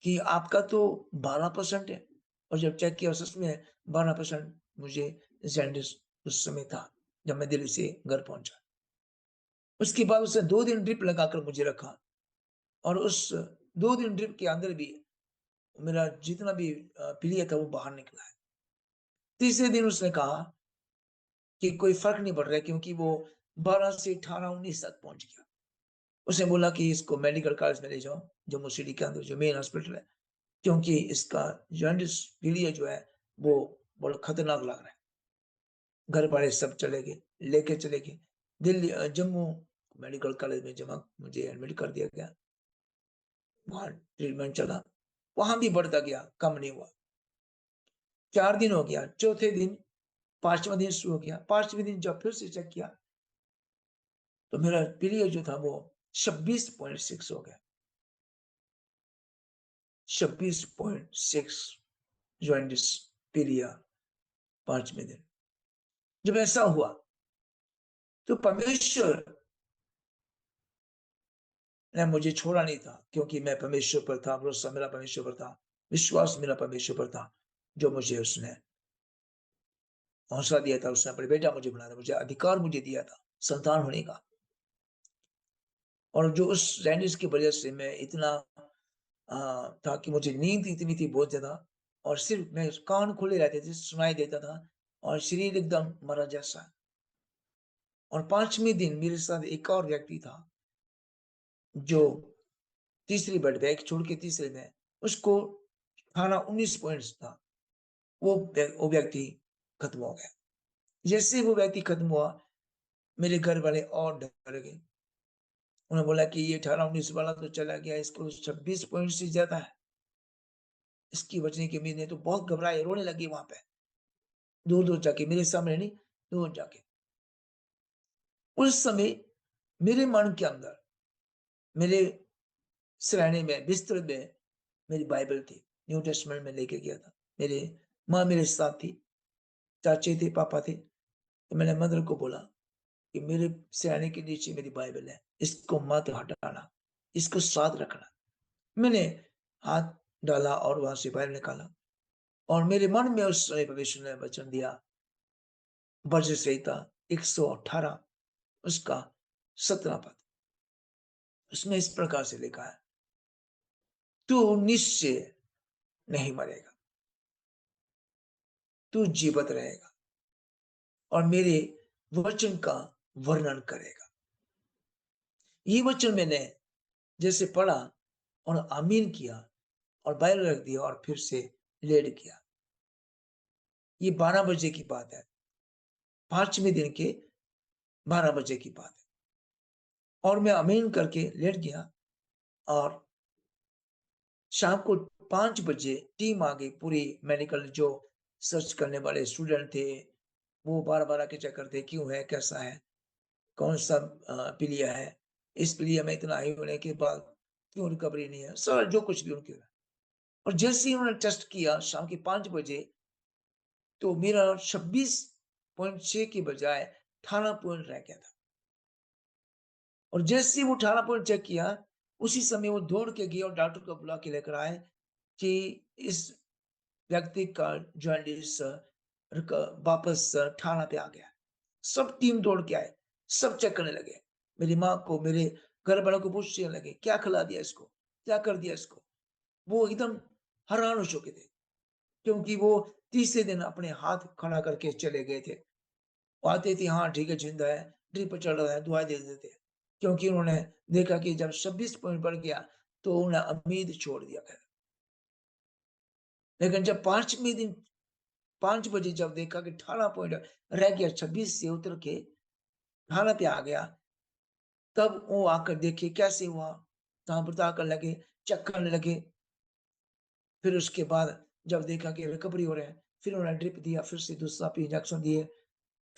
कि आपका तो 12% है और जब चेक किया सच में 12% मुझे जॉन्डिस उस समय था, जब मैं दिल्ली से घर पहुँचा। उसके बाद उसने 2 दिन ड्रिप लगाकर मुझे रखा और उस 2 दिन ड्रिप के अंदर भी मेरा जितना भी पीलिया था वो बाहर निकला है। तीसरे दिन उसने कहा कि कोई फ़र्क नहीं पड़ रहा है क्योंकि वो 12 से 18-19 तक पहुँच गया। उसने बोला कि इसको मेडिकल कॉलेज में ले जाओ, जम्मू सिटी के अंदर जो मेन हॉस्पिटल है, क्योंकि इसका जॉन्डिस पीलिया जो है वो बड़ा खतरनाक लग रहा है। घर वाले सब चले गए, लेके चले गए। जम्मू मेडिकल कॉलेज में जमा मुझे एडमिट कर दिया गया। वहाँ ट्रीटमेंट चला, वहाँ भी बढ़ता गया, कम नहीं हुआ। 4 दिन हो गया, चौथे दिन 5वां दिन शुरू हो गया। 5वें दिन जब फिर से चेक किया तो मेरा पीरियड जो था वो 26.6 हो गया। 26.6 जॉइंटिस पीरियड 5वें दिन। जब ऐसा हुआ तो परमेश्वर ने मुझे छोड़ा नहीं था, क्योंकि मैं परमेश्वर पर था, भरोसा मेरा परमेश्वर पर था, विश्वास मेरा परमेश्वर पर था, जो मुझे उसने हौसला दिया था, उसने अपने बेटा मुझे बनाया था, मुझे अधिकार मुझे दिया था संतान होने का। और जो उस जॉन्डिस की वजह से मैं इतना था कि मुझे नींद इतनी थी बहुत ज़्यादा, और सिर्फ मैं कान खुले रहते थे, सुनाई देता था और शरीर एकदम मरा जैसा। और 5वें दिन मेरे साथ एक और व्यक्ति था, जो तीसरी बेड पे, एक छोड़ के तीसरे में, उसको खाना 19 पॉइंट्स था। वो व्यक्ति खत्म हो गया। जैसे ही वो व्यक्ति खत्म हुआ, मेरे घर वाले और डर गए। उन्होंने बोला कि ये 18-19 वाला तो चला गया, इसको 26 पॉइंट से ज़्यादा है। इसकी बचने की उम्मीद नहीं। तो बहुत घबराए, रोने लगी वहाँ पे, दूर-दूर जाके, मेरे सामने नहीं, दूर जाके। उस समय मेरे मन के अंदर, मेरे सिरहाने में, बिस्तर में मेरी बाइबल थी, न्यू टेस्टमेंट में लेके गया था। मेरे माँ मेरे साथ थी, चाचे थे, पापा थे। तो मैंने मदर को बोला कि मेरे सिरहाने के नीचे मेरी बाइबल है, इसको मत हटाना, इसको साथ रखना। मैंने हाथ डाला और वहाँ से बाइबल निकाला, और मेरे मन में उस समय परमेश्वर ने वचन दिया, भजन संहिता 118 उसका 17 पद। उसमें इस प्रकार से लिखा है, तू निश्चय नहीं मरेगा, तू जीवित रहेगा और मेरे वचन का वर्णन करेगा। ये वचन मैंने जैसे पढ़ा और आमीन किया और बाइबल रख दिया और फिर से लेट गया। ये 12 बजे की बात है, 5वें दिन के 12 बजे की बात है। और मैं आमीन करके लेट गया, और शाम को 5 बजे टीम आ गई पूरी मेडिकल, जो सर्च करने वाले स्टूडेंट थे, वो बार-बार आके चेक करते, क्यों है, कैसा है, कौन-सा पीलिया है, इस पीलिया में इतना हाई होने के बाद क्यों रिकवरी नहीं है, सारा जो कुछ भी उनके। और जैसे ही उन्होंने टेस्ट किया शाम के 5 बजे, तो मेरा 26.6 की बजाय 18 पॉइंट रह गया था। और जैसे ही वो 18 पॉइंट चेक किया, उसी समय वो दौड़ के गए और डॉक्टर को बुला के लेकर आए कि इस व्यक्ति का जॉन्डिस रिक वापस ठाणा पे आ गया। सब टीम दौड़ के आए, सब चेक करने लगे। मेरी माँ को, मेरे घर वालों को पूछने लगे, "क्या खिला दिया इसको? क्या कर दिया इसको?" वो एकदम हैरान हो चुके थे, क्योंकि वो तीसरे दिन अपने हाथ खड़ा करके चले गए थे। वो आते थे, "हाँ, ठीक है, ज़िंदा है, ड्रिप चल रहा है", दुआएँ दे देते थे। क्योंकि उन्होंने देखा कि जब 26 पॉइंट बढ़ गया, तो उन्होंने उम्मीद छोड़ दिया फिर। लेकिन जब 5वें दिन 5 बजे जब देखा कि 18 पॉइंट रह गया, 26 से उतर के 18 पे आ गया, तब वो आकर देखे कैसे हुआ, कहाँ पता करने लगे, चेक करने लगे। फिर उसके बाद जब देखा कि रिकवरी हो रहा है, फिर उन्होंने ड्रिप दिया, फिर से दूसरा भी इंजेक्शन दिए।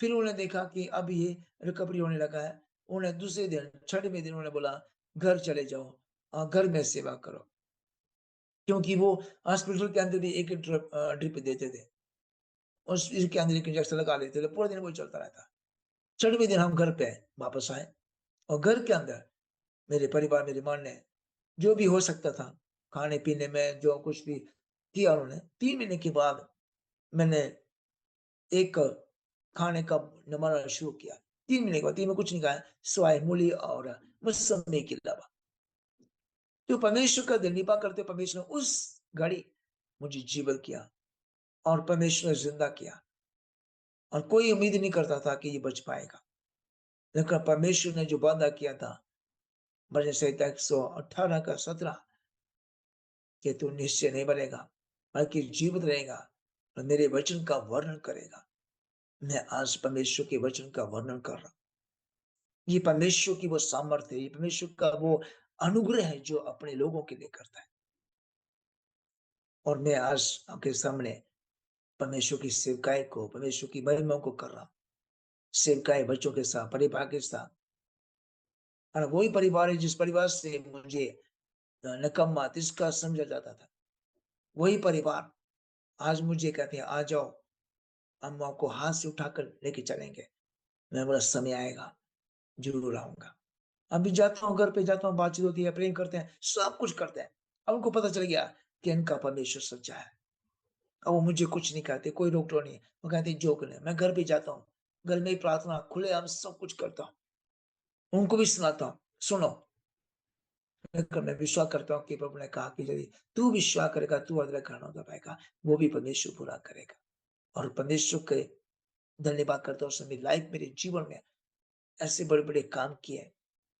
फिर उन्होंने देखा कि अब ये रिकवरी होने लगा है। उन्होंने दूसरे दिन, 6वें दिन उन्होंने बोला, घर चले जाओ, घर में सेवा करो। क्योंकि वो हॉस्पिटल के अंदर भी एक ड्रिप देते थे। उस इसके अंदर एक इंजेक्शन लगा लेते थे, पूरा दिन वही चलता रहता। 6वें दिन हम घर पे वापस आए, और घर के अंदर मेरे परिवार, मेरी माँ ने जो भी हो सकता था, खाने-पीने में जो कुछ भी किया उन्होंने। 3 महीने के बाद मैंने एक खाने का बनाना शुरू किया। 3 महीने के बाद, 3 में कुछ नहीं खाया, सिवाय मूली और मौसम्मी के अलावा। तो परमेश्वर का धन्यवाद करते हुए परमेश्वर ने उस घड़ी मुझे जीवित किया, और परमेश्वर ने ज़िंदा किया, और कोई उम्मीद नहीं करता था कि ये बच पाएगा। लेकिन परमेश्वर ने जो वादा किया था, भजन संहिता 118 का 17, कि तू निश्चय नहीं मरेगा, बल्कि जीवित रहेगा और मेरे वचन का वर्णन करेगा। मैं आज परमेश्वर के वचन का वर्णन कर रहा हूँ। ये परमेश्वर की वो सामर्थ्य है, ये परमेश्वर का वो अनुग्रह है जो अपने लोगों के लिए करता है। और मैं आज आपके सामने परमेश्वर की सेवकाई को, परमेश्वर की महिमा को कर रहा हूँ। सेवकाई बच्चों के साथ, परिवार के साथ। और वही परिवार है जिस परिवार से मुझे निकम्मा, तिरस्कार समझा जाता था। वही परिवार आज मुझे कहते हैं, "आ जाओ, हम आपको हाथ से उठाकर लेके चलेंगे।" मैं बोला, "समय आएगा, ज़रूर आऊँगा।" अभी जाता हूँ, घर पे जाता हूँ, बातचीत होती है, प्रेम करते हैं, सब कुछ करते हैं। अब उनको पता चल गया कि इनका परमेश्वर सच्चा है। अब वो मुझे कुछ नहीं कहते, कोई रोक-टोक नहीं। वो कहते हैं, "जो करना है।" मैं घर पे जाता हूँ, घर में ही प्रार्थना खुलेआम सब कुछ करता हूँ। उनको भी सुनाता हूँ, "सुनो।" मैं विश्वास करता हूँ कि प्रभु ने कहा कि यदि तू विश्वास करेगा, तू अदर करना दे पाएगा, वो भी परमेश्वर पूरा करेगा। और परमेश्वर के धन्यवाद करता हूँ, उसने मेरी लाइफ, मेरे जीवन में ऐसे बड़े-बड़े काम किए,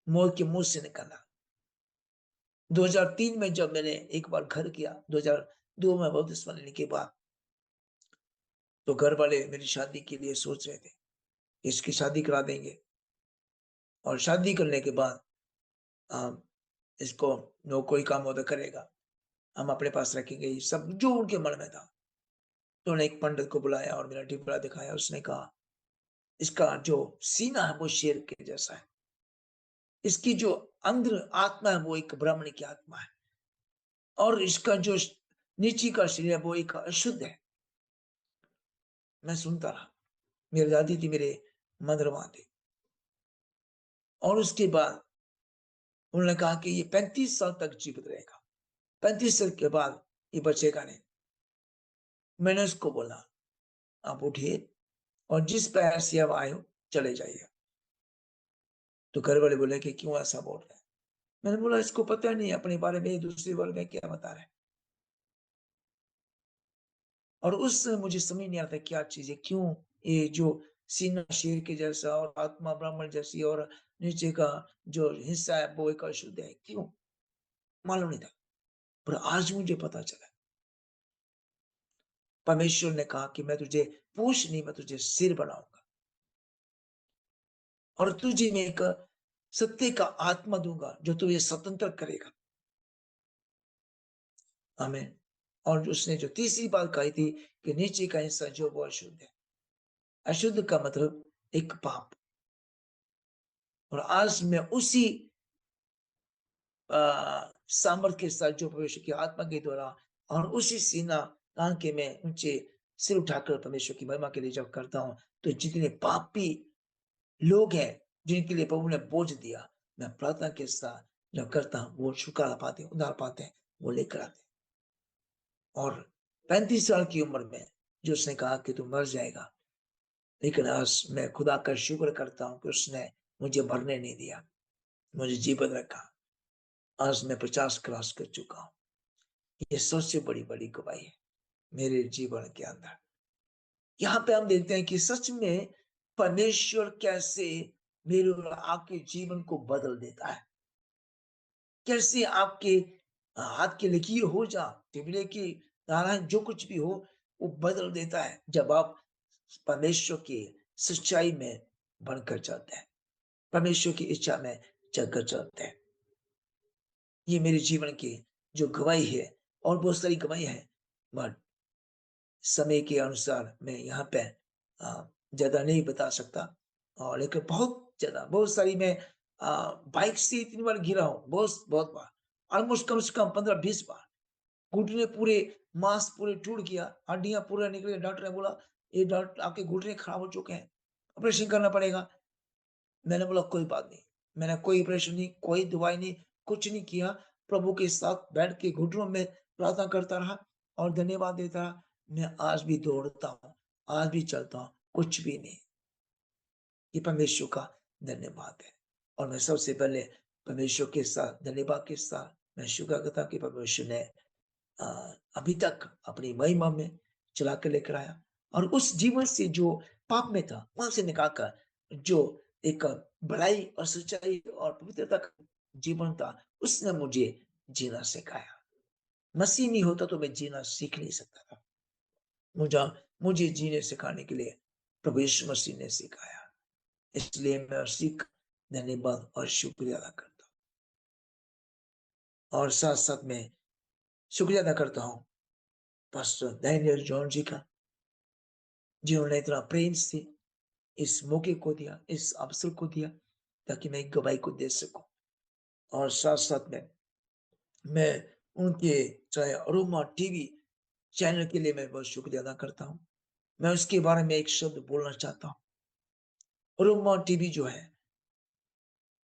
मौत के मुँह से निकाला। 2003 में जब मैंने एक बार घर किया, 2002 में बपतिस्मा लेने के बाद, तो घर वाले मेरी शादी के लिए सोच रहे थे, इसकी शादी करा देंगे और शादी करने के बाद अ, इसको कोई काम हो तो करेगा, हम अपने पास रखेंगे, ये सब जो उनके मन में था। तो उन्होंने एक पंडित को बुलाया और मेरा डिपरा दिखाया, उसने कहा, "इसका जो सीना है वो शेर के जैसा है, इसकी जो अंदर आत्मा है वो एक ब्राह्मण की आत्मा है और इसका जो नीचे का शरीर है वो एक अशुद्ध है।" मैं सुनता रहा, मेरी दादी थी, मेरे मदर वहाँ थे और उसके बाद उन्होंने कहा कि ये 35 साल तक जीवित रहेगा, 35 साल के बाद ये बचेगा नहीं। मैंने उसको बोला, "आप उठिए और जिस पैर से आप आए हो, चले जाइए।" तो घर वाले बोले कि, "क्यों ऐसा बोल रहे हैं?" मैंने बोला, "इसको पता नहीं अपने बारे में, दूसरे बारे में क्या बता रहे हैं।" और उस समय मुझे समझ नहीं आता क्या चीज़ है, क्यों ये जो सीना शेर के जैसा और आत्मा ब्राह्मण जैसी और नीचे का जो हिस्सा है वो एक अशुद्ध है, क्यों? मालूम नहीं था। पर आज मुझे पता चला, परमेश्वर ने कहा कि मैं तुझे पूँछ नहीं, मैं तुझे सिर बनाऊँगा और तुझे मैं एक सत्य का आत्मा दूँगा जो तुझे स्वतंत्र करेगा। आमीन। और उसने जो तीसरी बात कही थी कि नीचे का हिस्सा जो वो अशुद्ध है। अशुद्ध का मतलब एक पाप। और आज मैं उसी सामर्थ्य के साथ जो परमेश्वर की आत्मा के द्वारा और उसी सीना तान के मैं ऊँचे सिर उठाकर परमेश्वर की महिमा के लिए जब करता हूँ, तो जितने पापी लोग हैं, जिनके लिए प्रभु ने बोझ दिया, मैं प्रार्थना के साथ जब करता हूँ, वो छुटकारा पाते हैं, उद्धार पाते हैं, वो लेकर आते हैं। और 35 साल की उम्र में जो उसने कहा कि तू मर जाएगा, लेकिन आज मैं खुदा का शुक्र करता हूँ कि उसने मुझे मरने नहीं दिया, मुझे जीवित रखा। आज मैं 50 क्रॉस कर चुका हूँ। ये सबसे बड़ी-बड़ी गवाही है मेरे जीवन के अंदर। यहाँ पे हम देखते हैं कि सच में परमेश्वर कैसे मेरे और आपके जीवन को बदल देता है। कैसे आपके हाथ की लकीर हो जा, टिबले की धाराएँ जो कुछ भी हो, वो बदल देता है जब आप परमेश्वर की सच्चाई में बनकर चलते हैं, परमेश्वर की इच्छा में चलकर चलते हैं। ये मेरे जीवन की जो गवाही है और बहुत सारी गवाही है, बट समय के अनुसार मैं यहाँ पे ज़्यादा नहीं बता सकता और लेकिन बहुत ज़्यादा, बहुत सारी मैं बाइक से इतनी बार गिरा हूँ, बहुत बहुत बार, ऑलमोस्ट कम से कम 15-20 बार। घुटने पूरे, मांस पूरे टूट गया, हड्डियाँ पूरा निकल गया, डॉक्टर ने बोला, "ये आपके घुटने खराब हो चुके हैं, ऑपरेशन करना पड़ेगा।" मैंने बोला, "कोई बात नहीं।" मैंने कोई ऑपरेशन नहीं, कोई दवाई नहीं, कुछ नहीं किया। प्रभु के साथ बैठ के घुटनों में प्रार्थना करता रहा और धन्यवाद देता रहा। मैं आज भी दौड़ता हूँ, आज भी चलता हूँ, कुछ भी नहीं। ये परमेश्वर का धन्यवाद है और मैं सबसे पहले परमेश्वर के साथ धन्यवाद के साथ मैं शुक्र करता हूँ कि परमेश्वर ने अ, अभी तक अपनी महिमा में चला के लेकर आया और उस जीवन से जो पाप में था, वहाँ से निकाल कर जो एक भलाई और सच्चाई और पवित्रता का जीवन था, उसने मुझे जीना सिखाया। मसीह नहीं होता तो मैं जीना सीख नहीं सकता था। मुझा मुझे जीने सिखाने के लिए प्रभु यीशु मसीह ने सिखाया। इसलिए मैं उसी का धन्यवाद और शुक्रिया अदा करता हूँ और साथ-साथ मैं शुक्रिया अदा करता हूँ पास्टर डैनियल जॉन जी का, जिन्होंने इतना प्रेम से इस मौके को दिया, इस अवसर को दिया, ताकि मैं एक गवाही को दे सकूँ। और साथ-साथ में मैं उनके चाहे अरोमा टीवी चैनल के लिए मैं बहुत शुक्रिया अदा करता हूँ। मैं उसके बारे में एक शब्द बोलना चाहता हूँ। अरोमा टीवी जो है,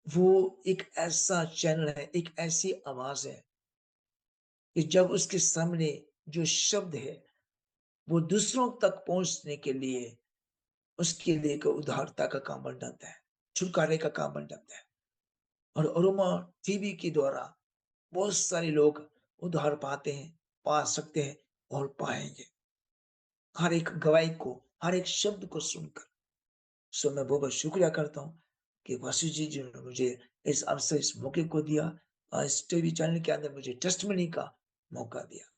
वो एक ऐसा चैनल है, एक ऐसी आवाज़ है कि जब उसके सामने जो शब्द है, वो दूसरों तक पहुँचने के लिए उसके लिए एक उदारता का काम बन जाता है, छुटकारे का काम बन जाता है। और अरोमा टीवी के द्वारा बहुत सारे लोग उद्धार पाते हैं, पा सकते हैं और पाएँगे। हर एक गवाही को, हर एक शब्द को सुनकर। सो मैं बहुत-बहुत शुक्रिया करता हूँ कि वासु जी जिन्होंने मुझे इस अवसर, इस मौके को दिया, इस टीवी चैनल के अंदर मुझे टेस्टिमनी का मौका दिया।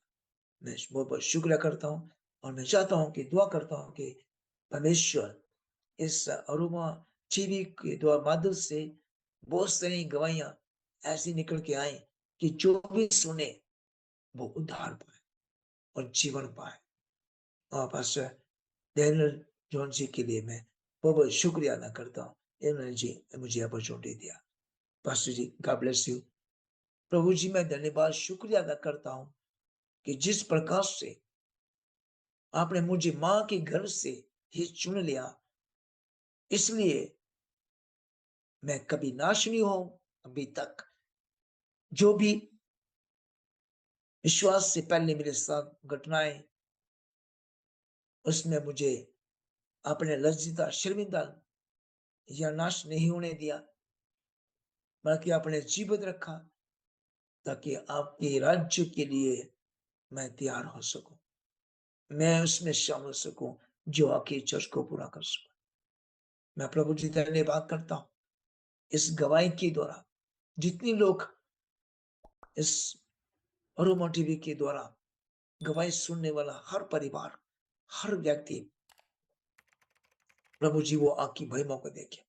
मैं बहुत-बहुत शुक्रिया करता हूँ और मैं चाहता हूँ कि दुआ करता हूँ कि परमेश्वर इस अरोमा टीवी के माध्यम से बहुत सारी गवाहियाँ ऐसी निकल के आएँ कि जो भी सुने वो उद्धार पाए और जीवन पाए। और पास्टर डैनियल जॉन जी के लिए मैं बहुत-बहुत शुक्रिया अदा करता हूँ। इन्होंने जी मुझे अपॉर्च्युनिटी दिया। Pastor ji God bless you. प्रभु जी मैं धन्यवाद शुक्रिया अदा करता हूँ कि जिस प्रकार से आपने मुझे माँ के गर्भ से ही चुन लिया, इसलिए मैं कभी नाश नहीं हूँ अभी तक। जो भी विश्वास से पहले मेरे साथ घटनाएँ, उसने मुझे आपने लज्जित शर्मिंदा या नाश नहीं होने दिया, बल्कि आपने जीवित रखा ताकि आपके राज्य के लिए मैं तैयार हो सकूं, मैं उसमें शामिल हो सकूं, जो आपकी इच्छा को पूरा कर सकूं। मैं प्रभु जी धन्यवाद करता हूँ इस गवाही के द्वारा जितने लोग इस अरोमा टीवी के द्वारा गवाही सुनने वाला हर परिवार, हर व्यक्ति, प्रभु जी वो आपकी महिमा को देखे,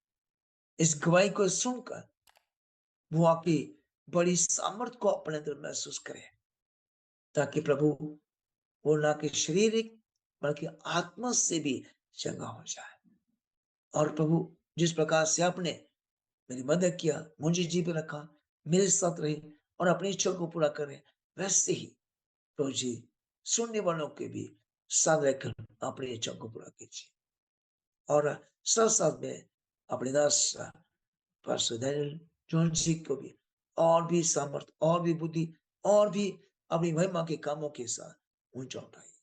इस गवाही को सुनकर वो आपकी बड़ी सामर्थ को अपने अंदर महसूस करे, ताकि प्रभु वो ना कि शारीरिक बल्कि आत्मा से भी चंगा हो जाए। और प्रभु जिस प्रकार से आपने मेरी मदद किया, मुझे जीवित रखा, मेरे साथ रहे और अपनी इच्छा को पूरा करे, वैसे ही प्रभु जी सुनने वालों के भी साथ रहकर अपनी इच्छा को पूरा कीजिए। और साथ-साथ में अपने दास पास्टर डैनियल जॉन जी को भी और भी सामर्थ, और भी बुद्धि, और भी अपनी महिमा के कामों के साथ ऊँचा उठाइए।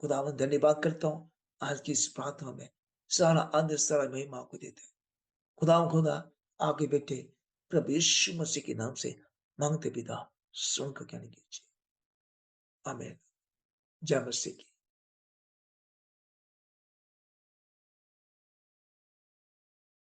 खुदावंद धन्यवाद करता हूँ, आज की इस प्रार्थना में सारा आदर, सारा महिमा आपको देते हैं। खुदा आपके बेटे प्रभु यीशु मसीह के नाम से माँगते पिता, सुनकर कहने कीजिए। आमीन। जय मसीह की।